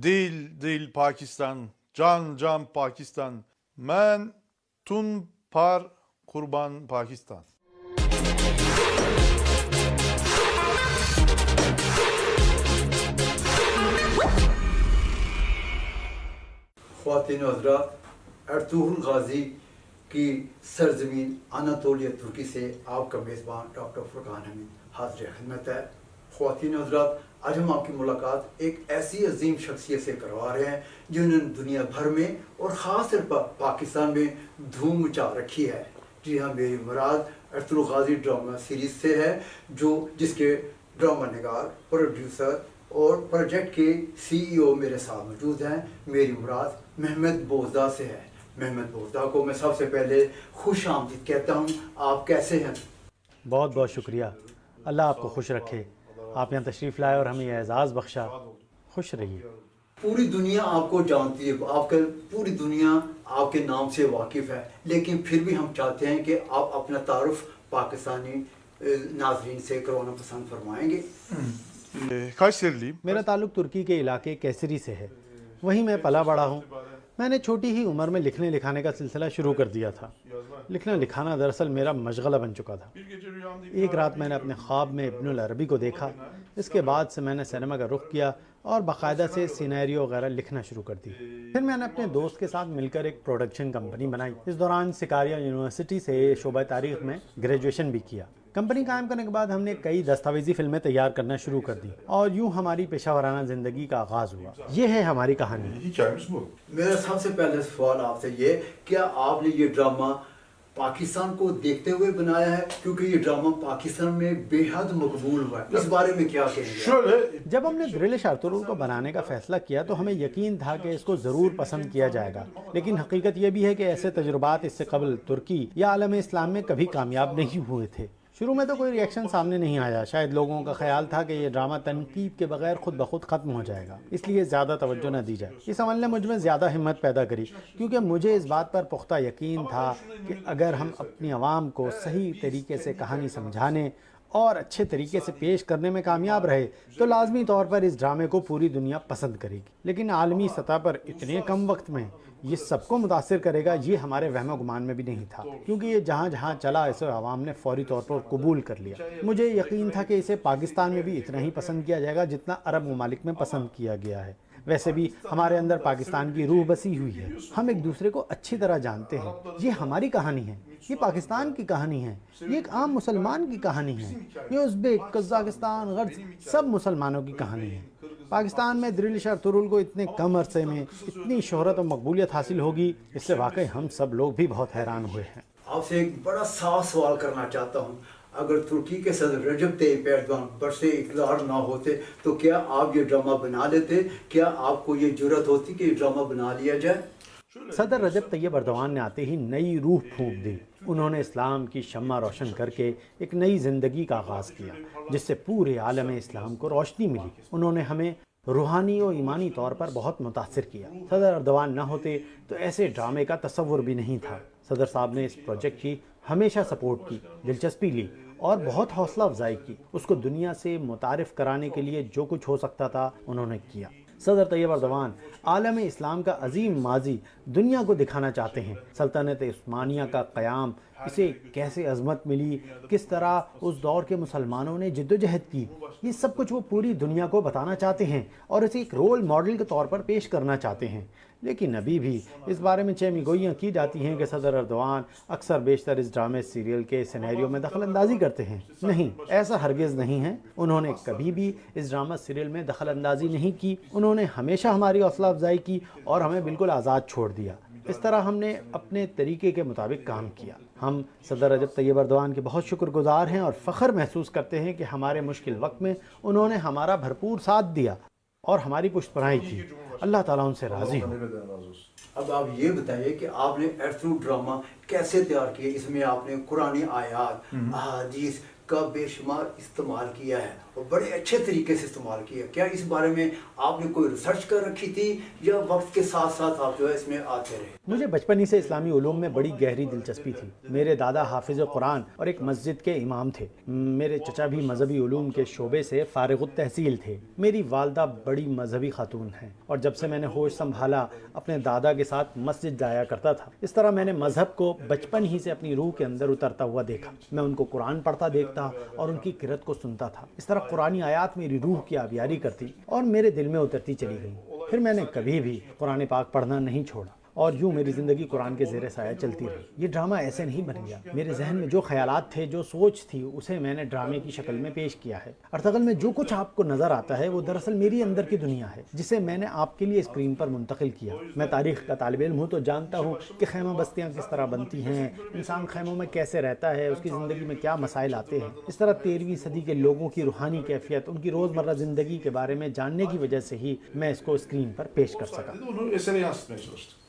Değil Pakistan. Can Pakistan. Men tun par kurban Pakistan. خواتین و حضرات، ارطغرل غازی کی سرزمین اناطولیہ ترکی سے آپ کا میزبان ڈاکٹر فرقان حمید حاضر خدمت ہے۔ خواتین و حضرات، آج ہم آپ کی ملاقات ایک ایسی عظیم شخصیت سے کروا رہے ہیں جنہوں نے دنیا بھر میں اور خاص طور پر پاکستان میں دھوم مچا رکھی ہے۔ جی ہاں، میری مراد ارطغرل غازی ڈرامہ سیریز سے ہے، جس کے ڈرامہ نگار، پروڈیوسر اور پروجیکٹ کے CEO میرے ساتھ موجود ہیں۔ میری مراد محمد بوزدہ سے ہے۔ محمد بوزدہ کو میں سب سے پہلے خوش آمدید کہتا ہوں۔ آپ کیسے ہیں؟ بہت بہت شکریہ، اللہ آپ کو خوش رکھے۔ آپ یہاں تشریف لائے اور ہمیں یہ اعزاز بخشا، خوش رہیے۔ پوری دنیا آپ کو جانتی ہے، پوری دنیا آپ کے نام سے واقف ہے، لیکن پھر بھی ہم چاہتے ہیں کہ آپ اپنا تعارف پاکستانی ناظرین سے کروانا پسند فرمائیں گے۔ Kayseriliyim. میرا تعلق ترکی کے علاقے کیسری سے ہے، وہیں میں پلا بڑا ہوں۔ میں نے چھوٹی ہی عمر میں لکھنے لکھانے کا سلسلہ شروع کر دیا تھا۔ لکھنا لکھانا دراصل میرا مشغلہ بن چکا تھا۔ ایک رات میں نے اپنے خواب میں ابن العربی کو دیکھا۔ اس کے بعد سے میں نے سینما کا رخ کیا اور باقاعدہ سے سینیریو وغیرہ لکھنا شروع کر دی۔ پھر میں نے اپنے دوست کے ساتھ مل کر ایک پروڈکشن کمپنی بنائی۔ اس دوران سکاریا یونیورسٹی سے شعبہ تاریخ میں گریجویشن بھی کیا۔ کمپنی قائم کرنے کے بعد ہم نے کئی دستاویزی فلمیں تیار کرنا شروع کر دی اور یوں ہماری پیشہ ورانہ زندگی کا آغاز ہوا۔ یہ ہے ہماری کہانی۔ Hikayemiz bu. میرا سب سے پہلے سوال آپ سے یہ، کیا آپ نے یہ ڈرامہ پاکستان کو دیکھتے ہوئے بنایا ہے؟ کیونکہ یہ ڈرامہ پاکستان میں بے حد مقبول ہوا ہے، اس بارے میں کیا کہیں گے؟ Şöyle جب ہم نے دریلش ارطغرل کو بنانے کا فیصلہ کیا تو ہمیں یقین تھا کہ اس کو ضرور پسند کیا جائے گا، لیکن حقیقت یہ بھی ہے کہ ایسے تجربات اس سے قبل ترکی یا عالم اسلام میں کبھی کامیاب نہیں ہوئے تھے۔ شروع میں تو کوئی ری ایکشن سامنے نہیں آیا، شاید لوگوں کا خیال تھا کہ یہ ڈرامہ تنقید کے بغیر خود بخود ختم ہو جائے گا، اس لیے زیادہ توجہ نہ دی جائے۔ اس عمل نے مجھ میں زیادہ ہمت پیدا کری، کیونکہ مجھے اس بات پر پختہ یقین تھا کہ اگر ہم اپنی عوام کو صحیح طریقے سے کہانی سمجھانے اور اچھے طریقے سے پیش کرنے میں کامیاب رہے تو لازمی طور پر اس ڈرامے کو پوری دنیا پسند کرے گی۔ لیکن عالمی سطح پر اتنے کم وقت میں یہ سب کو متاثر کرے گا، یہ ہمارے وہم و گمان میں بھی نہیں تھا، کیونکہ یہ جہاں جہاں چلا اسے عوام نے فوری طور پر قبول کر لیا۔ مجھے یقین تھا کہ اسے پاکستان میں بھی اتنا ہی پسند کیا جائے گا جتنا عرب ممالک میں پسند کیا گیا ہے۔ ویسے بھی ہمارے اندر پاکستان کی روح بسی ہوئی ہے، ہم ایک دوسرے کو اچھی طرح جانتے ہیں۔ یہ ہماری کہانی ہے، یہ پاکستان کی کہانی ہے، یہ ایک عام مسلمان کی کہانی ہے، یہ ازبیک، قزاقستان، غرض سب مسلمانوں کی کہانی ہے۔ پاکستان میں دریلش ارطغرل کو اتنے کم عرصے میں اتنی شہرت و مقبولیت حاصل ہوگی، اس سے واقعی ہم سب لوگ بھی بہت حیران ہوئے ہیں۔ آپ سے ایک بڑا صاف سوال کرنا چاہتا ہوں، اگر ترکی کے صدر رجب طیب ایردوان برسے اقتدار نہ ہوتے تو کیا آپ یہ ڈرامہ بنا لیتے؟ کیا آپ کو یہ جرأت ہوتی کہ یہ ڈرامہ بنا لیا جائے؟ صدر رجب طیب ایردوان نے آتے ہی نئی روح پھونک دی۔ انہوں نے اسلام کی شمع روشن کر کے ایک نئی زندگی کا آغاز کیا، جس سے پورے عالم اسلام کو روشنی ملی۔ انہوں نے ہمیں روحانی و ایمانی طور پر بہت متاثر کیا۔ صدر ایردوان نہ ہوتے تو ایسے ڈرامے کا تصور بھی نہیں تھا۔ صدر صاحب نے اس پروجیکٹ کی ہمیشہ سپورٹ کی، دلچسپی لی اور بہت حوصلہ افزائی کی۔ اس کو دنیا سے متعارف کرانے کے لیے جو کچھ ہو سکتا تھا انہوں نے کیا۔ صدر طیب ایردوان عالم اسلام کا عظیم ماضی دنیا کو دکھانا چاہتے ہیں۔ سلطنت عثمانیہ کا قیام، اسے کیسے عظمت ملی، کس طرح اس دور کے مسلمانوں نے جد و جہد کی، یہ سب کچھ وہ پوری دنیا کو بتانا چاہتے ہیں اور اسے ایک رول ماڈل کے طور پر پیش کرنا چاہتے ہیں۔ لیکن ابھی بھی اس بارے میں چہمی گوئیاں کی جاتی ہیں کہ صدر ایردوان اکثر بیشتر اس ڈرامے سیریل کے سینیریو میں دخل اندازی کرتے ہیں۔ نہیں، ایسا ہرگز نہیں ہے۔ انہوں نے کبھی بھی اس ڈرامہ سیریل میں دخل اندازی نہیں کی۔ انہوں نے ہمیشہ ہماری حوصلہ افزائی کی اور ہمیں بالکل آزاد چھوڑ دیا۔ اس طرح ہم نے اپنے طریقے کے مطابق کام کیا۔ ہم صدر رجب طیب ایردوان کے بہت شکر گزار ہیں اور فخر محسوس کرتے ہیں کہ ہمارے مشکل وقت میں انہوں نے ہمارا بھرپور ساتھ دیا اور ہماری پشت پناہی کی۔ اللہ تعالیٰ ان سے راضی ہو۔ اب آپ یہ بتائیے کہ آپ نے ارطغرل ڈرامہ کیسے تیار کیے؟ اس میں آپ نے قرآنی آیات، احادیث، کا بے شمار استعمال کیا ہے اور بڑے اچھے طریقے سے استعمال کیا. کیا اس بارے میں آپ نے کوئی ریسرچ کر رکھی تھی یا وقت کے ساتھ ساتھ آپ جو ہے اس میں آتے رہے؟ مجھے بچپن ہی سے اسلامی علوم میں بڑی گہری دلچسپی تھی. میرے دادا حافظ قرآن اور ایک مسجد کے امام تھے. میرے چچا بھی مذہبی علوم کے شعبے سے فارغ التحصیل تھے. میری والدہ بڑی مذہبی خاتون ہیں اور جب سے میں نے ہوش سنبھالا اپنے دادا کے ساتھ مسجد جایا کرتا تھا. اس طرح میں نے مذہب کو بچپن ہی سے اپنی روح کے اندر اترتا ہوا دیکھا. میں ان کو قرآن پڑھتا دیکھتا اور ان کی قرأت کو سنتا تھا. اس طرح قرآنی آیات میری روح کی آبیاری کرتی اور میرے دل میں اترتی چلی گئی. پھر میں نے کبھی بھی قرآن پاک پڑھنا نہیں چھوڑا اور یوں میری زندگی قرآن کے زیر سایہ چلتی رہی. یہ ڈرامہ ایسے نہیں بن گیا. میرے ذہن میں جو خیالات تھے، جو سوچ تھی، اسے میں نے ڈرامے کی شکل میں پیش کیا ہے. ارطغرل میں جو کچھ آپ کو نظر آتا ہے وہ دراصل میری اندر کی دنیا ہے جسے میں نے آپ کے لیے اسکرین پر منتقل کیا. میں تاریخ کا طالب علم ہوں تو جانتا ہوں کہ خیمہ بستیاں کس طرح بنتی ہیں، انسان خیموں میں کیسے رہتا ہے، اس کی زندگی میں کیا مسائل آتے ہیں. اس طرح 13ویں صدی کے لوگوں کی روحانی کیفیت، ان کی روزمرہ زندگی کے بارے میں جاننے کی وجہ سے ہی میں اس کو اسکرین پر پیش کر سکا. Onu esere yansıtmaya çalıştım.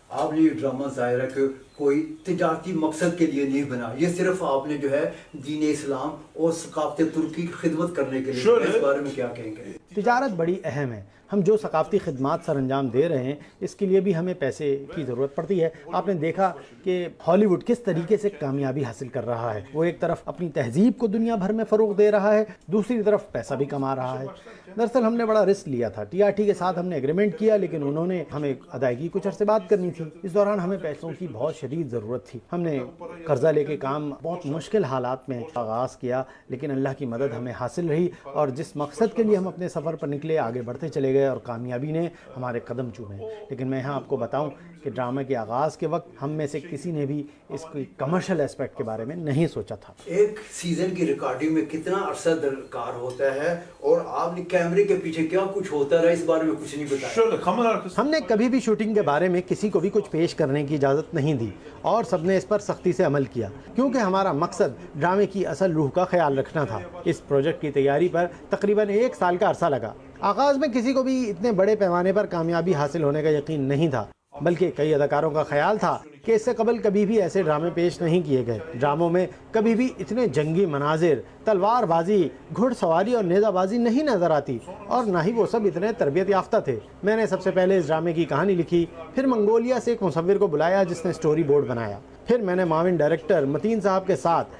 آپ نے یہ ڈرامہ ظاہر ہے کہ کوئی تجارتی مقصد کے لیے نہیں بنا، یہ صرف آپ نے جو ہے دین اسلام اور ثقافت ترکی کی خدمت کرنے کے لیے. اس بارے میں کیا کہیں گے؟ تجارت بڑی اہم ہے. ہم جو ثقافتی خدمات سر انجام دے رہے ہیں اس کے لیے بھی ہمیں پیسے کی ضرورت پڑتی ہے. آپ نے دیکھا کہ ہالی ووڈ کس طریقے سے کامیابی حاصل کر رہا ہے. وہ ایک طرف اپنی تہذیب کو دنیا بھر میں فروغ دے رہا ہے، دوسری طرف پیسہ بھی کما رہا ہے. دراصل ہم نے بڑا رسک لیا تھا. ٹی آر ٹی کے ساتھ ہم نے ایگریمنٹ کیا لیکن انہوں نے ہمیں ادائیگی کچھ عرصے بعد کرنی تھی. اس دوران ہمیں پیسوں کی بہت شدید ضرورت تھی. ہم نے قرضہ لے کے کام بہت مشکل حالات میں آغاز کیا لیکن اللہ کی مدد ہمیں حاصل رہی اور جس مقصد کے لیے ہم اپنے سفر پر نکلے آگے بڑھتے چلے گئے اور کامیابی نے ہمارے قدم چومے. لیکن میں یہاں آپ کو بتاؤں کہ ڈرامے کے آغاز کے وقت ہم میں سے کسی نے بھی اس کی کمرشل اسپیکٹ کے بارے میں نہیں سوچا تھا. ایک سیزن کی ریکارڈنگ میں کتنا عرصہ درکار ہوتا ہے اور آپ نے کیمرے کے پیچھے کیا کچھ ہوتا رہا، اس بارے میں کچھ نہیں بتایا؟ Şöyle kamera arkası. ہم نے کبھی بھی شوٹنگ کے بارے میں کسی کو بھی کچھ پیش کرنے کی اجازت نہیں دی اور سب نے اس پر سختی سے عمل کیا کیونکہ ہمارا مقصد ڈرامے کی اصل روح کا خیال رکھنا تھا. اس پروجیکٹ کی تیاری پر تقریباً 1 سال کا عرصہ لگا. آغاز میں کسی کو بھی اتنے بڑے پیمانے پر کامیابی حاصل ہونے کا یقین نہیں تھا، بلکہ کئی اداکاروں کا خیال تھا کہ اس سے قبل کبھی بھی ایسے ڈرامے پیش نہیں کیے گئے. ڈراموں میں کبھی بھی اتنے جنگی مناظر، تلوار بازی، گھڑ سواری اور نیزہ بازی نہیں نظر آتی اور نہ ہی وہ سب اتنے تربیت یافتہ تھے. میں نے سب سے پہلے اس ڈرامے کی کہانی لکھی، پھر منگولیا سے ایک مصور کو بلایا جس نے سٹوری بورڈ بنایا. پھر میں نے معاون ڈائریکٹر متین صاحب کے ساتھ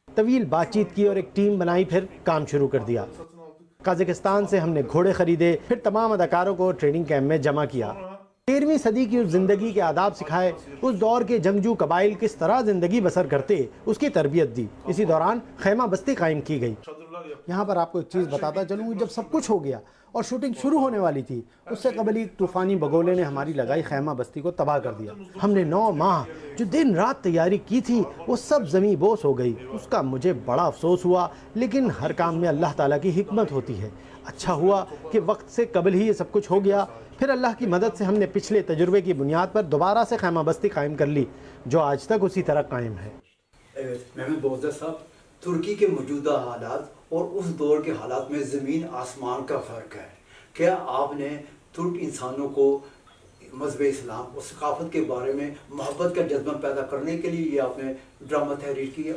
طویل بات چیت کی اور ایک ٹیم بنائی، پھر کام شروع کر دیا. قازقستان سے ہم نے گھوڑے خریدے، پھر تمام اداکاروں کو ٹریننگ کیمپ میں جمع کیا. 13ویں صدی کی اس زندگی کے آداب سکھائے، اس دور کے جنگجو قبائل کس طرح زندگی بسر کرتے اس کی تربیت دی. اسی دوران خیمہ بستی قائم کی گئی. یہاں پر آپ کو ایک چیز بتاتا چلوں، جب سب کچھ ہو گیا اور شوٹنگ شروع ہونے والی تھی اس سے قبل ایک طوفانی بگولے نے ہماری لگائی خیمہ بستی کو تباہ کر دیا. ہم نے 9 ماہ جو دن رات تیاری کی تھی وہ سب زمیں بوس ہو گئی. اس کا مجھے بڑا افسوس ہوا لیکن ہر کام میں اللہ تعالیٰ کی حکمت ہوتی ہے. اچھا ہوا کہ وقت سے قبل ہی یہ سب کچھ ہو گیا. پھر اللہ کی مدد سے ہم نے پچھلے تجربے کی بنیاد پر دوبارہ سے خیمہ بستی قائم کر لی جو آج تک اسی طرح قائم ہے. محمد بوزدہ صاحب، ترکی کے موجودہ حالات اور اس دور کے حالات میں زمین آسمان کا فرق ہے. کیا آپ نے ترک انسانوں کو مذہب اسلام اور ثقافت کے بارے میں محبت کا جذبہ پیدا کرنے کے لیے یہ آپ نے ڈرامہ تحریر کیا؟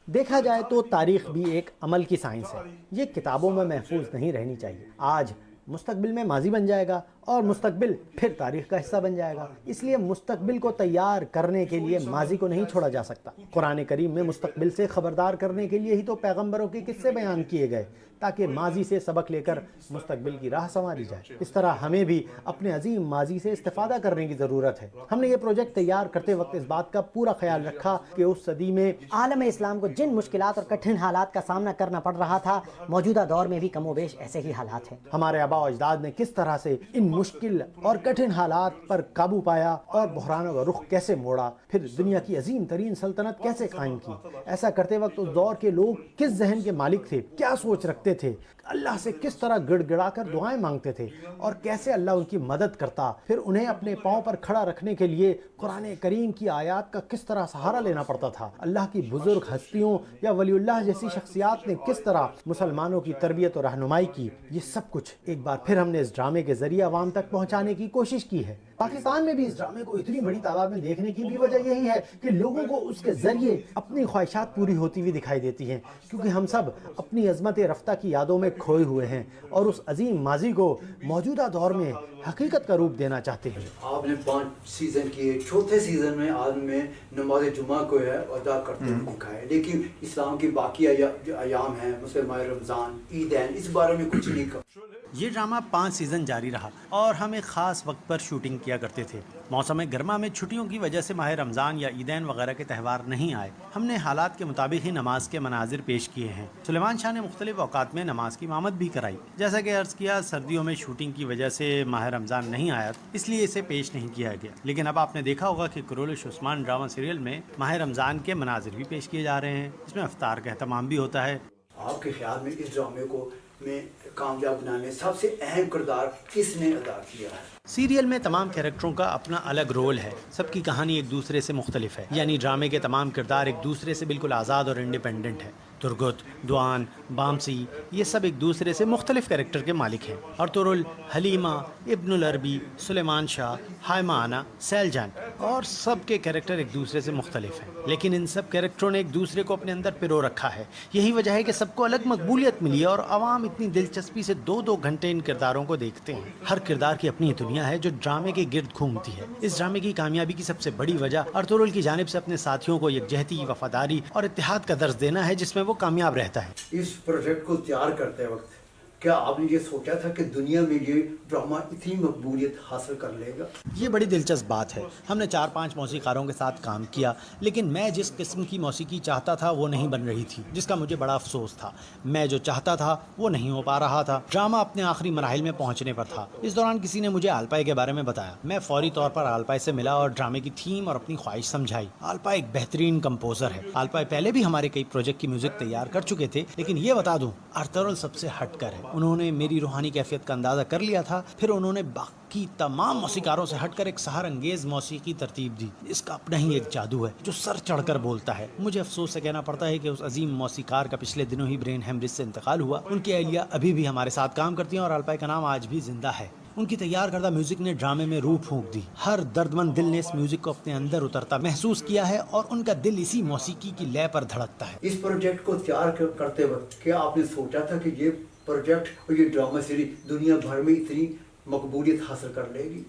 دیکھا جائے تو تاریخ بھی ایک عمل کی سائنس ہے. یہ کتابوں میں محفوظ نہیں رہنی چاہیے. آج مستقبل میں ماضی بن جائے گا اور مستقبل پھر تاریخ کا حصہ بن جائے گا. اس لیے مستقبل کو تیار کرنے کے لیے ماضی کو نہیں چھوڑا جا سکتا. قرآن کریم میں مستقبل سے خبردار کرنے کے لیے ہی تو پیغمبروں کے قصے بیان کیے گئے تاکہ ماضی سے سبق لے کر مستقبل کی راہ سنواری جائے. اس طرح ہمیں بھی اپنے عظیم ماضی سے استفادہ کرنے کی ضرورت ہے. ہم نے یہ پروجیکٹ تیار کرتے وقت اس بات کا پورا خیال رکھا کہ اس صدی میں عالم اسلام کو جن مشکلات اور کٹھن حالات کا سامنا کرنا پڑ رہا تھا موجودہ دور میں بھی کم و بیش ایسے ہی حالات ہیں. ہمارے آباء و اجداد نے کس طرح سے ان مشکل اور کٹھن حالات پر قابو پایا اور بحرانوں کا رخ کیسے موڑا، پھر دنیا کی عظیم ترین سلطنت کیسے قائم کی. ایسا کرتے وقت اس دور کے لوگ کس ذہن کے مالک تھے، کیا سوچ رکھتے تھے، اللہ سے کس طرح گڑ گڑا کر دعائیں مانگتے تھے اور کیسے اللہ ان کی مدد کرتا. پھر انہیں اپنے پاؤں پر کھڑا رکھنے کے لیے قرآن کریم کی آیات کا کس طرح سہارا لینا پڑتا تھا. اللہ کی بزرگ ہستیوں یا ولی اللہ جیسی شخصیات نے کس طرح مسلمانوں کی تربیت اور رہنمائی کی. یہ سب کچھ ایک بار پھر ہم نے اس ڈرامے کے ذریعے عوام تک پہنچانے کی کوشش کی ہے. پاکستان میں بھی اس ڈرامے کو اتنی بڑی تعداد میں دیکھنے کی بھی وجہ یہی ہے کہ لوگوں کو اس کے ذریعے اپنی خواہشات پوری ہوتی ہوئی دکھائی دیتی ہیں، کیونکہ ہم سب اپنی عظمت رفتہ کی یادوں میں کھوئے ہوئے ہیں اور اس عظیم ماضی کو موجودہ دور میں حقیقت کا روپ دینا چاہتے ہیں۔ آپ نے 5 سیزن کیے، چوتھے سیزن میں آدمی میں نماز جمعہ کو ہے ادا کرتے ہوئے دکھا ہے، لیکن اسلام کی باقی ایام ہیں، مثل ماہ رمضان، عیدین، اس بارے میں کچھ نہیں کہا۔ یہ ڈرامہ 5 سیزن جاری رہا اور ہم ایک خاص وقت پر شوٹنگ کیا کرتے تھے۔ موسم گرما میں چھٹیوں کی وجہ سے ماہ رمضان یا عیدین وغیرہ کے تہوار نہیں آئے۔ ہم نے حالات کے مطابق ہی نماز کے مناظر پیش کیے ہیں۔ سلیمان شاہ نے مختلف اوقات میں نماز کی امامت بھی کرائی۔ جیسا کہ عرض کیا، سردیوں میں شوٹنگ کی وجہ سے ماہ رمضان نہیں آیا، اس لیے اسے پیش نہیں کیا گیا، لیکن اب آپ نے دیکھا ہوگا کہ کرولش عثمان ڈرامہ سیریل میں ماہ رمضان کے مناظر بھی پیش کیے جا رہے ہیں، اس میں افطار کا اہتمام بھی ہوتا ہے۔ آپ کے خیال میں اس ڈرامے کو میں کامیاب بنانے میں سب سے اہم کردار کس نے ادا کیا ہے؟ سیریل میں تمام کیریکٹروں کا اپنا الگ رول ہے، سب کی کہانی ایک دوسرے سے مختلف ہے، یعنی ڈرامے کے تمام کردار ایک دوسرے سے بالکل آزاد اور انڈیپینڈنٹ ہیں۔ ترگت، دوان، بامسی، یہ سب ایک دوسرے سے مختلف کیریکٹر کے مالک ہیں، اور ترل، حلیمہ، ابن العربی، سلیمان شاہ، حائمانہ، سیل جان، اور سب کے کیریکٹر ایک دوسرے سے مختلف ہیں، لیکن ان سب کیریکٹروں نے ایک دوسرے کو اپنے اندر پرو رکھا ہے۔ یہی وجہ ہے کہ سب کو الگ مقبولیت ملی ہے اور عوام اتنی دلچسپی سے 2-2 گھنٹے ان کرداروں کو دیکھتے ہیں۔ ہر کردار کی اپنی دنیا ہے جو ڈرامے کے گرد گھومتی ہے۔ اس ڈرامے کی کامیابی کی سب سے بڑی وجہ ارطغرل کی جانب سے اپنے ساتھیوں کو یکجہتی، وفاداری اور اتحاد کا درس دینا ہے، جس میں وہ کامیاب رہتا ہے۔ اس پروجیکٹ کو تیار کرتے وقت کیا آپ نے یہ سوچا تھا کہ دنیا میں یہ ڈرامہ اتنی مقبولیت حاصل کر لے گا؟ یہ بڑی دلچسپ بات ہے۔ ہم نے 4-5 موسیقاروں کے ساتھ کام کیا، لیکن میں جس قسم کی موسیقی چاہتا تھا وہ نہیں بن رہی تھی، جس کا مجھے بڑا افسوس تھا۔ میں جو چاہتا تھا وہ نہیں ہو پا رہا تھا۔ ڈرامہ اپنے آخری مراحل میں پہنچنے پر تھا۔ اس دوران کسی نے مجھے آلپائے کے بارے میں بتایا۔ میں فوری طور پر آلپائے سے ملا اور ڈرامے کی تھیم اور اپنی خواہش سمجھائی۔ آلپائے ایک بہترین کمپوزر ہے۔ آلپائے پہلے بھی ہمارے کئی پروجیکٹ کی میوزک تیار کر چکے تھے، لیکن یہ بتا دوں، ارطغرل سب سے ہٹ کر ہے۔ انہوں نے میری روحانی کیفیت کا اندازہ کر لیا تھا، پھر انہوں نے باقی تمام موسیقاروں سے ہٹ کر ایک سحر انگیز موسیقی ترتیب دی۔ اس کا اپنا ہی ایک جادو ہے جو سر چڑھ کر بولتا ہے۔ مجھے افسوس سے کہنا پڑتا ہے کہ اس عظیم موسیقار کا پچھلے دنوں ہی برین ہیمریج سے انتقال ہوا۔ ان کی اہلیہ ابھی بھی ہمارے ساتھ کام کرتی ہیں اور آلپائے کا نام آج بھی زندہ ہے۔ ان کی تیار کردہ میوزک نے ڈرامے میں روح پھونک دی۔ ہر دردمند دل نے اس میوزک کو اپنے اندر اترتا محسوس کیا ہے اور ان کا دل اسی موسیقی کی لے پر دھڑکتا ہے۔ اس پروجیکٹ کو تیار کرتے وقت کیا آپ نے سوچا تھا کہ یہ پروجیکٹ اور یہ ڈرامہ سیریز دنیا بھر میں اتنی مقبولیت حاصل کر لے گی؟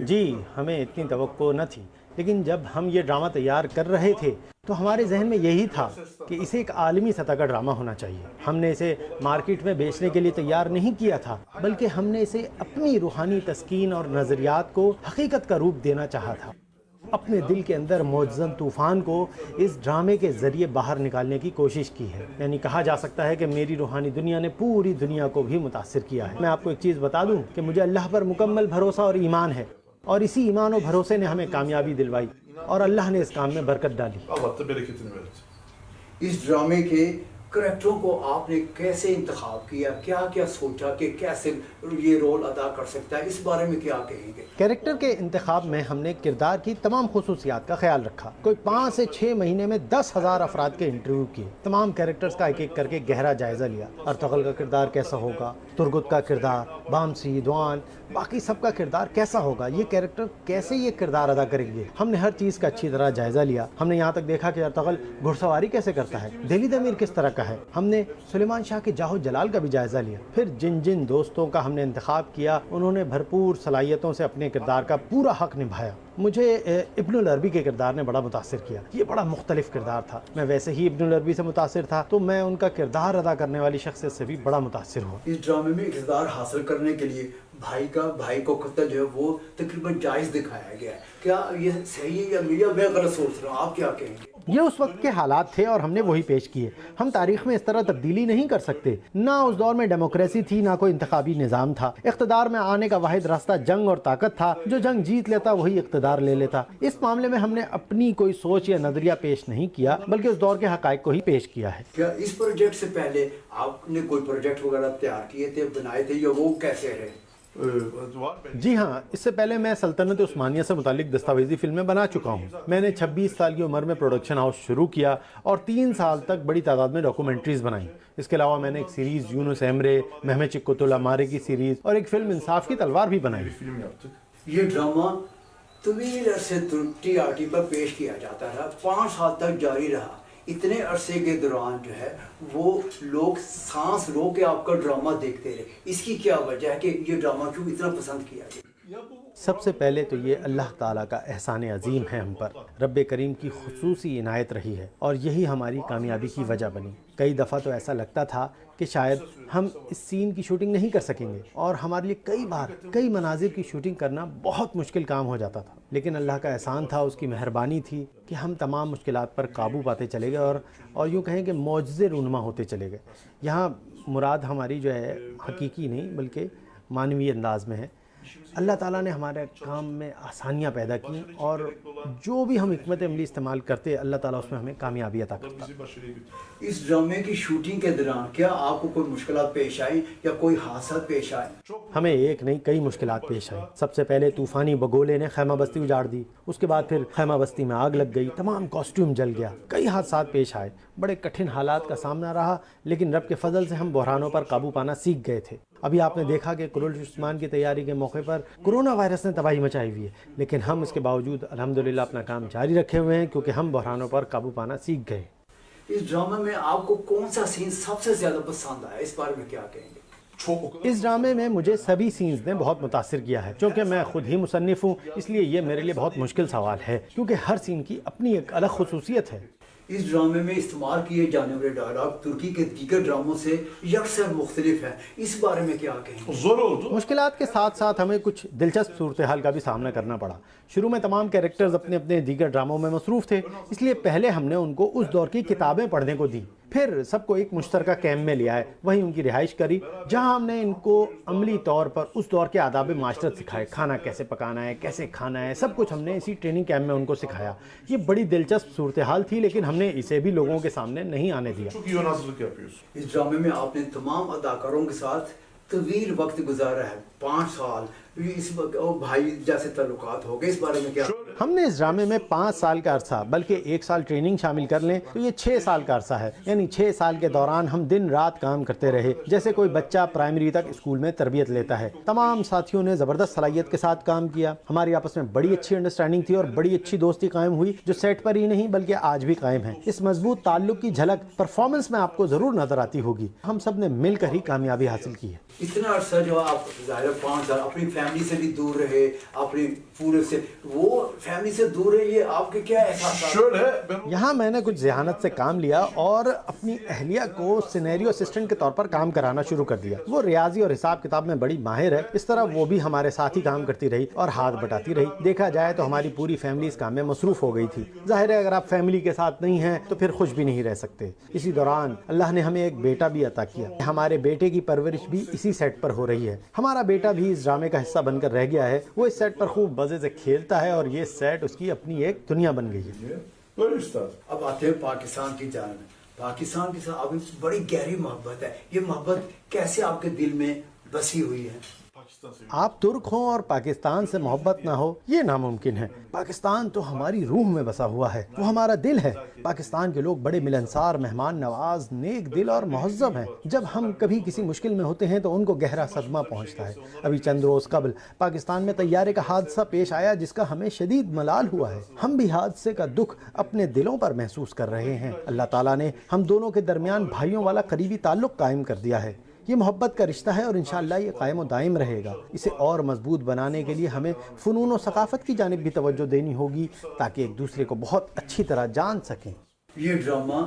جی، ہمیں اتنی توقع نہ تھی، لیکن جب ہم یہ ڈرامہ تیار کر رہے تھے تو ہمارے ذہن میں یہی تھا کہ اسے ایک عالمی سطح کا ڈرامہ ہونا چاہیے۔ ہم نے اسے مارکیٹ میں بیچنے کے لیے تیار نہیں کیا تھا، بلکہ ہم نے اسے اپنی روحانی تسکین اور نظریات کو حقیقت کا روپ دینا چاہا تھا۔ اپنے دل کے اندر معجزن طوفان کو اس ڈرامے کے ذریعے باہر نکالنے کی کوشش کی ہے۔ یعنی کہا جا سکتا ہے کہ میری روحانی دنیا نے پوری دنیا کو بھی متاثر کیا ہے۔ میں آپ کو ایک چیز بتا دوں کہ مجھے اللہ پر مکمل بھروسہ اور ایمان ہے، اور اسی ایمان و بھروسے نے ہمیں کامیابی دلوائی اور اللہ نے اس کام میں برکت ڈالی۔ اس ڈرامے کے کریکٹروں کو آپ نے کیسے انتخاب کیا؟ کیا کیا سوچا کہ کیسے یہ رول ادا کر سکتا ہے؟ اس بارے میں کیا کہیں گے؟ کیریکٹر کے انتخاب میں ہم نے کردار کی تمام خصوصیات کا خیال رکھا۔ کوئی 5 سے 6 مہینے میں 10,000 افراد کے انٹرویو کیے، تمام کیریکٹرز کا ایک ایک کر کے گہرا جائزہ لیا۔ ارطغرل کا کردار کیسا ہوگا، ترگت کا کردار، بامسی، دوان، باقی سب کا کردار کیسا ہوگا، یہ کیریکٹر کیسے یہ کردار ادا کریں گے۔ ہم نے ہر چیز کا اچھی طرح جائزہ لیا۔ ہم نے یہاں تک دیکھا کہ ارطغرل گھڑ سواری کیسے کرتا ہے، دہلی دمیر کس طرح کا ہے۔ ہم نے سلیمان شاہ کے جاہ و جلال کا بھی جائزہ لیا۔ پھر جن جن دوستوں کا ہم نے انتخاب کیا، انہوں نے بھرپور صلاحیتوں سے اپنے کردار کا پورا حق نبھایا۔ مجھے ابن العربی کے کردار نے بڑا متاثر کیا۔ یہ بڑا مختلف کردار تھا۔ میں ویسے ہی ابن العربی سے متاثر تھا، تو میں ان کا کردار ادا کرنے والی شخصیت سے بھی بڑا متاثر ہوا۔ اس ڈرامے میں اقتدار حاصل کرنے کے لیے بھائی کو قتل جو ہے وہ تقریباً جائز دکھایا گیا ہے۔ کیا یہ صحیح ہے یا میں غلط سوچ رہا ہوں؟ آپ کیا کہیں گے؟ یہ اس وقت کے حالات تھے اور ہم نے وہی پیش کیے۔ ہم تاریخ میں اس طرح تبدیلی نہیں کر سکتے۔ نہ اس دور میں ڈیموکریسی تھی، نہ کوئی انتخابی نظام تھا۔ اقتدار میں آنے کا واحد راستہ جنگ اور طاقت تھا۔ جو جنگ جیت لیتا وہی اقتدار لے لیتا۔ اس معاملے میں ہم نے اپنی کوئی سوچ یا نظریہ پیش نہیں کیا، بلکہ اس دور کے حقائق کو ہی پیش کیا ہے۔ کیا اس پروجیکٹ سے پہلے آپ نے کوئی پروجیکٹ وغیرہ تیار کیے تھے، بنائے تھے، یا وہ کیسے رہے؟ جی ہاں، اس سے پہلے میں سلطنت عثمانیہ سے متعلق دستاویزی فلمیں بنا چکا ہوں۔ میں نے 26 سال کی عمر میں پروڈکشن ہاؤس شروع کیا اور 3 سال تک بڑی تعداد میں ڈاکومنٹریز بنائیں۔ اس کے علاوہ میں نے ایک سیریز یونس ایمرے، مہمت چکوتل امارے کی سیریز اور ایک فلم انصاف کی تلوار بھی بنائی۔ یہ ڈرامہ طویل عرصے ٹی آر ٹی پر پیش کیا جاتا رہا، 5 سال تک جاری رہا. اتنے عرصے کے دوران جو ہے وہ لوگ سانس رو کے آپ کا ڈرامہ دیکھتے رہے. اس کی کیا وجہ ہے کہ یہ ڈرامہ کیوں اتنا پسند کیا گیا؟ سب سے پہلے تو یہ اللہ تعالیٰ کا احسان عظیم ہے ہم پر. رب کریم کی خصوصی عنایت رہی ہے اور یہی ہماری کامیابی کی وجہ بنی. کئی دفعہ تو ایسا لگتا تھا کہ شاید ہم اس سین کی شوٹنگ نہیں کر سکیں گے اور ہمارے لیے کئی بار کئی مناظر کی شوٹنگ کرنا بہت مشکل کام ہو جاتا تھا. لیکن اللہ کا احسان تھا، اس کی مہربانی تھی کہ ہم تمام مشکلات پر قابو پاتے چلے گئے اور یوں کہیں کہ معجزے رونما ہوتے چلے گئے. یہاں مراد ہماری جو ہے حقیقی نہیں بلکہ معنوی انداز میں ہے. اللہ تعالیٰ نے ہمارے کام میں آسانیاں پیدا کی اور جو بھی ہم حکمت عملی استعمال کرتے اللہ تعالیٰ اس میں ہمیں کامیابی عطا کرتا. اس ڈرامے کی شوٹنگ کے دوران کیا آپ کو کوئی مشکلات پیش آئی یا کوئی حادثات پیش آئے؟ ہمیں ایک نہیں کئی مشکلات پیش آئی. سب سے پہلے طوفانی بگولے نے خیمہ بستی اجاڑ دی. اس کے بعد پھر خیمہ بستی میں آگ لگ گئی، تمام کاسٹیوم جل گیا. کئی حادثات پیش آئے، بڑے کٹھن حالات کا سامنا رہا، لیکن رب کے فضل سے ہم بحرانوں پر قابو پانا سیکھ گئے تھے. ابھی آپ نے دیکھا کہ کرول عثمان کی تیاری کے موقع پر کرونا وائرس نے تباہی مچائی ہوئی ہے، لیکن ہم اس کے باوجود الحمدللہ اپنا کام جاری رکھے ہوئے ہیں کیونکہ ہم بحرانوں پر قابو پانا سیکھ گئے. اس ڈرامے میں آپ کو کون سا سین سب سے زیادہ پسند آیا؟ اس بارے میں کیا کہیں گے؟ اس ڈرامے میں مجھے سبھی سینز نے بہت متاثر کیا ہے. چونکہ میں خود ہی مصنف ہوں اس لیے یہ میرے لیے بہت مشکل سوال ہے کیونکہ ہر سین کی اپنی ایک الگ خصوصیت ہے. اس ڈرامے میں استعمال کیے جانے والے ڈائلاگ ترکی کے دیگر ڈراموں سے یکسر مختلف ہیں، اس بارے میں کیا کہیں گے؟ مشکلات کے ساتھ ساتھ ہمیں کچھ دلچسپ صورتحال کا بھی سامنا کرنا پڑا. شروع میں تمام کیریکٹرز اپنے اپنے دیگر ڈراموں میں مصروف تھے، اس لیے پہلے ہم نے ان کو اس دور کی کتابیں پڑھنے کو دی. پھر سب کو ایک مشترکہ کیمپ میں لے آئے، وہیں ان کی رہائش کری جہاں ہم نے ان کو عملی طور پر اس دور کے آداب معاشرت سکھائے. کھانا کیسے پکانا ہے، کیسے کھانا ہے، سب کچھ ہم نے اسی ٹریننگ کیمپ میں ان کو سکھایا. یہ بڑی دلچسپ صورتحال تھی لیکن ہم نے اسے بھی لوگوں کے سامنے نہیں آنے دیا. اس ڈرامے میں آپ نے تمام اداکاروں کے ساتھ طویل وقت گزارا ہے، 5 سال. اس بھائی جیسے تعلقات ہو گئے، اس بارے میں کیا؟ ہم نے اس ڈرامے میں 5 سال کا عرصہ بلکہ 1 سال ٹریننگ شامل کر لیں تو یہ 6 سال کا عرصہ ہے. یعنی 6 سال کے دوران ہم دن رات کام کرتے رہے جیسے کوئی بچہ پرائمری تک اسکول میں تربیت لیتا ہے. تمام ساتھیوں نے زبردست صلاحیت کے ساتھ کام کیا. ہماری آپس میں بڑی اچھی انڈرسٹینڈنگ تھی اور بڑی اچھی دوستی قائم ہوئی جو سیٹ پر ہی نہیں بلکہ آج بھی قائم ہے. اس مضبوط تعلق کی جھلک پرفارمنس میں آپ کو ضرور نظر آتی ہوگی. ہم سب نے مل کر ہی کامیابی حاصل کی ہے. اتنا عرصہ جو آپ ظاہر 5 سال اپنی فیملی سے بھی دور رہے، اپنی پورے سے وہ فیملی سے دور رہے، یہ آپ کے کیا احساسات ہیں؟ یہاں میں نے کچھ ذہانت سے کام لیا اور اپنی اہلیہ کو سینیریو اسسٹنٹ کے طور پر کام کرانا شروع کر دیا. وہ ریاضی اور حساب کتاب میں بڑی ماہر ہے، اس طرح وہ بھی ہمارے ساتھ ہی کام کرتی رہی اور ہاتھ بٹاتی رہی. دیکھا جائے تو ہماری پوری فیملی اس کام میں مصروف ہو گئی تھی. ظاہر ہے اگر آپ فیملی کے ساتھ نہیں ہیں تو پھر خوش بھی نہیں رہ سکتے. اسی دوران اللہ نے ہمیں ایک بیٹا بھی عطا کیا. ہمارے بیٹے کی پرورش بھی اسی سیٹ پر ہو رہی ہے. ہمارا بیٹا بھی اس ڈرامے کا حصہ بن کر رہ گیا ہے. وہ اس سیٹ پر خوب مزے سے کھیلتا ہے اور یہ سیٹ اس کی اپنی ایک دنیا بن گئی ہے. اب آتے ہیں پاکستان کی جانب. پاکستان کے ساتھ آپ بڑی گہری محبت ہے، یہ محبت کیسے آپ کے دل میں بسی ہوئی ہے؟ آپ ترک ہوں اور پاکستان سے محبت نہ ہو یہ ناممکن ہے. پاکستان تو ہماری روح میں بسا ہوا ہے، وہ ہمارا دل ہے. پاکستان کے لوگ بڑے ملنسار، مہمان نواز، نیک دل اور مہذب ہیں. جب ہم کبھی کسی مشکل میں ہوتے ہیں تو ان کو گہرا صدمہ پہنچتا ہے. ابھی چند روز قبل پاکستان میں طیارے کا حادثہ پیش آیا جس کا ہمیں شدید ملال ہوا ہے. ہم بھی حادثے کا دکھ اپنے دلوں پر محسوس کر رہے ہیں. اللہ تعالیٰ نے ہم دونوں کے درمیان بھائیوں والا قریبی تعلق قائم کر دیا ہے. یہ محبت کا رشتہ ہے اور انشاءاللہ یہ قائم و دائم رہے گا. اسے اور مضبوط بنانے کے لیے ہمیں فنون و ثقافت کی جانب بھی توجہ دینی ہوگی تاکہ ایک دوسرے کو بہت اچھی طرح جان سکیں. یہ ڈرامہ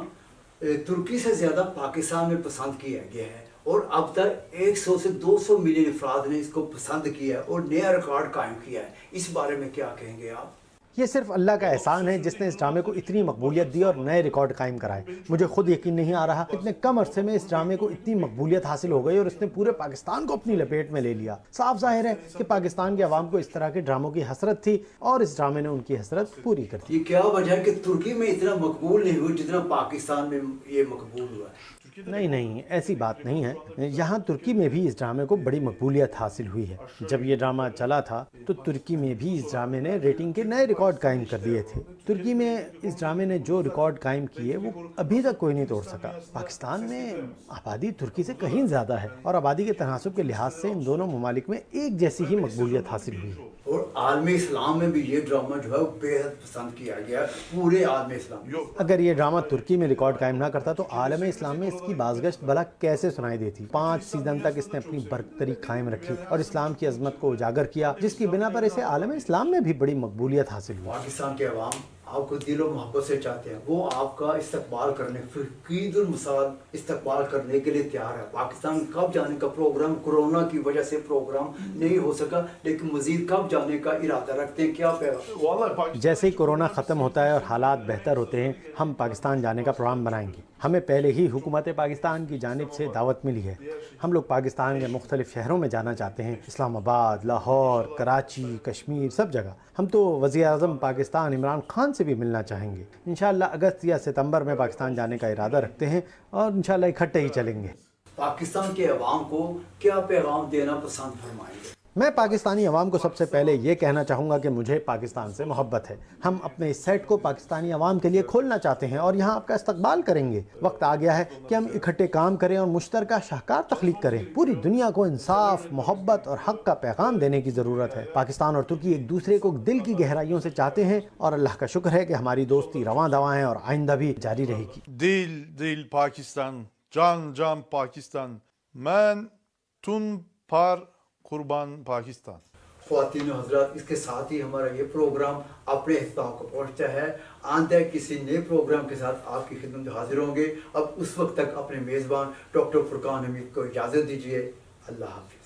ترکی سے زیادہ پاکستان میں پسند کیا گیا ہے اور اب تک 100 سے 200 ملین افراد نے اس کو پسند کیا ہے اور نیا ریکارڈ قائم کیا ہے. اس بارے میں کیا کہیں گے آپ؟ یہ صرف اللہ کا احسان ہے جس نے اس ڈرامے کو اتنی مقبولیت دی اور نئے ریکارڈ قائم کرائے. مجھے خود یقین نہیں آ رہا اتنے کم عرصے میں اس ڈرامے کو اتنی مقبولیت حاصل ہو گئی اور اس نے پورے پاکستان کو اپنی لپیٹ میں لے لیا. صاف ظاہر ہے کہ پاکستان کے عوام کو اس طرح کے ڈراموں کی حسرت تھی اور اس ڈرامے نے ان کی حسرت پوری کر دی. یہ کیا وجہ ہے کہ ترکی میں اتنا مقبول نہیں ہوا جتنا پاکستان میں یہ مقبول ہوا ہے؟ نہیں ایسی بات نہیں ہے. یہاں ترکی میں بھی اس ڈرامے کو بڑی مقبولیت حاصل ہوئی ہے. جب یہ ڈرامہ چلا تھا تو ترکی میں بھی اس ڈرامے نے ریٹنگ کے نئے ریکارڈ قائم کر دیے تھے. ترکی میں اس ڈرامے نے جو ریکارڈ قائم کیے وہ ابھی تک کوئی نہیں توڑ سکا. پاکستان میں آبادی ترکی سے کہیں زیادہ ہے اور آبادی کے تناسب کے لحاظ سے ان دونوں ممالک میں ایک جیسی ہی مقبولیت حاصل ہوئی. اور عالم اسلام میں بھی یہ ڈرامہ جو ہے وہ بےحد پسند کیا گیا پورے عالم اسلام میں۔ اگر یہ ڈرامہ ترکی میں ریکارڈ قائم نہ کرتا تو عالم اسلام میں اس کی بازگشت بھلا کیسے سنائی دیتی۔ 5 سیزن تک اس نے اپنی برتری قائم رکھی اور اسلام کی عظمت کو اجاگر کیا، جس کی بنا پر اسے عالم اسلام میں بھی بڑی مقبولیت حاصل ہوئی۔ پاکستان کے عوام آپ کو دل و محبت سے چاہتے ہیں، وہ آپ کا استقبال کرنے فقید المثال استقبال کرنے کے لیے تیار ہے۔ پاکستان کب جانے کا پروگرام، کورونا کی وجہ سے پروگرام نہیں ہو سکا، لیکن مزید کب جانے کا ارادہ رکھتے ہیں، کیا پیغام؟ جیسے ہی کورونا ختم ہوتا ہے اور حالات بہتر ہوتے ہیں، ہم پاکستان جانے کا پروگرام بنائیں گے۔ ہمیں پہلے ہی حکومت پاکستان کی جانب سے دعوت ملی ہے۔ ہم لوگ پاکستان کے مختلف شہروں میں جانا چاہتے ہیں، اسلام آباد، لاہور، کراچی، کشمیر، سب جگہ۔ ہم تو وزیر اعظم پاکستان عمران خان سے بھی ملنا چاہیں گے۔ انشاءاللہ اگست یا ستمبر میں پاکستان جانے کا ارادہ رکھتے ہیں اور انشاءاللہ اکٹھے ہی چلیں گے۔ پاکستان کے عوام کو کیا پیغام دینا پسند فرمائیں گے؟ میں پاکستانی عوام کو سب سے پہلے یہ کہنا چاہوں گا کہ مجھے پاکستان سے محبت ہے۔ ہم اپنے اس سیٹ کو پاکستانی عوام کے لیے کھولنا چاہتے ہیں اور یہاں آپ کا استقبال کریں گے۔ وقت آ گیا ہے کہ ہم اکٹھے کام کریں اور مشترکہ شاہکار تخلیق کریں۔ پوری دنیا کو انصاف، محبت اور حق کا پیغام دینے کی ضرورت ہے۔ پاکستان اور ترکی ایک دوسرے کو دل کی گہرائیوں سے چاہتے ہیں اور اللہ کا شکر ہے کہ ہماری دوستی رواں دواں ہے اور آئندہ بھی جاری رہے گی۔ Dil Pakistan, can Pakistan. Men tun par kurban Pakistan. خواتین و حضرات، اس کے ساتھ ہی ہمارا یہ پروگرام اپنے اختتام کو پہنچتا ہے۔ آئندہ کسی نئے پروگرام کے ساتھ آپ کی خدمت میں حاضر ہوں گے۔ اب اس وقت تک اپنے میزبان ڈاکٹر فرقان حمید کو اجازت دیجیے۔ اللہ حافظ۔